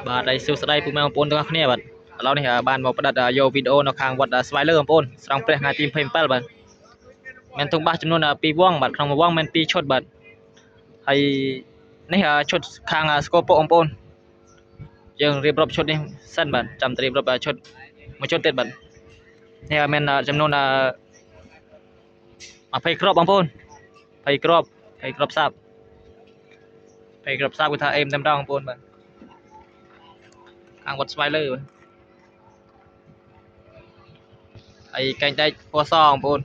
បាទហើយសួស្តីពុកម៉ែបងប្អូនទាំងអស់គ្នាបាទឥឡូវនេះបានមកផ្ដិតយកវីដេអូនៅខាងវត្តស្វាយលើបងប្អូនស្រង់ព្រះថ្ងៃទី27បាទមានទង់បាសចំនួន2វងបាទក្នុងមួយវងមាន2ឈុតបាទហើយនេះឈុតខាងស្គរពុកបងប្អូនយើងរៀបរាប់ឈុតនេះសិនបាទចាំរៀបរាប់ឈុតមួយឈុតទៀតបាទនេះមានចំនួន20គ្រាប់បងប្អូន20គ្រាប់20គ្រាប់សាប់20គ្រាប់សាប់គឺថាអេមតែម្ដងបងប្អូនបាទខាងវត្តស្វាយលើបាទហើយកែងដែកពណ៌សបងប្អូន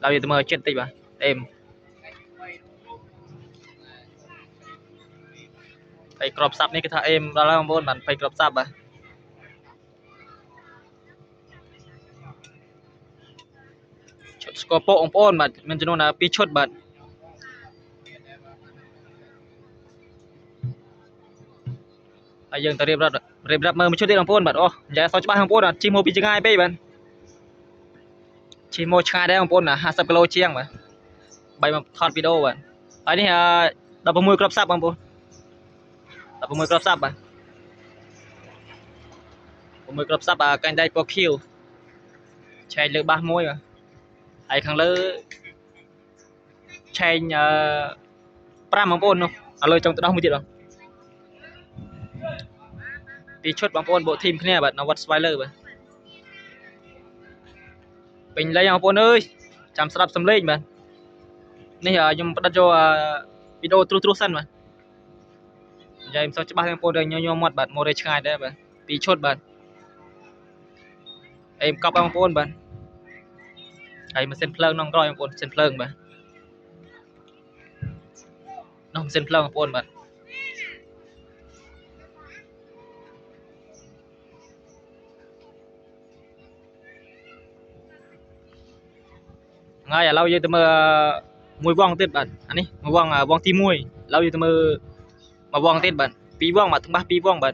ដល់វាទៅមើលចិត្តតិចបាទអេម20គ្រាប់សាប់នេះគឺថាអេមដល់ហើយបងប្អូនបាទ20គ្រាប់សាប់បាទឈុតស្គរពុកបងប្អូនបាទមានចំនួន2ឈុតបាទហើយយើងទៅរៀបរាប់មើលមួយឈុតទៀតបងប្អូនបាទអូនិយាយអត់ច្បាស់បងប្អូនជិះមកពីឆ្ងាយពេកបាទជិះមកឆ្ងាយដែរបងប្អូន50គីឡូជាងបាទបីមកថតវីដេអូបាទហើយនេះ16គ្រាប់សាប់បងប្អូន16គ្រាប់សាប់បាទ6គ្រាប់សាប់កែងដែកពណ៌ខៀវឆែកលើបាសមួយបាទហើយខាងលើឆែក5បងប្អូននោះឥឡូវចង់ទៅដោះមួយទៀតបងពីឈុតបងប្អូនបូកធីមគ្នាបាទនៅវត្តស្វាយលើបាទពេញលេងបងប្អូនអើយចាំស្ដាប់សំឡេងបាទនេះខ្ញុំផ្ដិតយកវីដេអូទ្រុសសិនបាទនិយាយមិនសូវច្បាស់ទេបងប្អូនញញមាត់បាទមករើឆ្ងាយដែរបាទពីឈុតបាទអេមកប់បងប្អូនបាទហើយម៉ាស៊ីនភ្លើងក្នុងក្រោយបងប្អូនម៉ាស៊ីនភ្លើងបាទនោះម៉ាស៊ីនភ្លើងបងប្អូនបាទថ្ងៃឥឡូវយើងទៅមើលមួយវងទៀតបាទអានេះមួយវងទី1ឥឡូវយើងទៅមើលមួយវងទៀតបាទ2វងបាទទាំងបាស2វងបាទ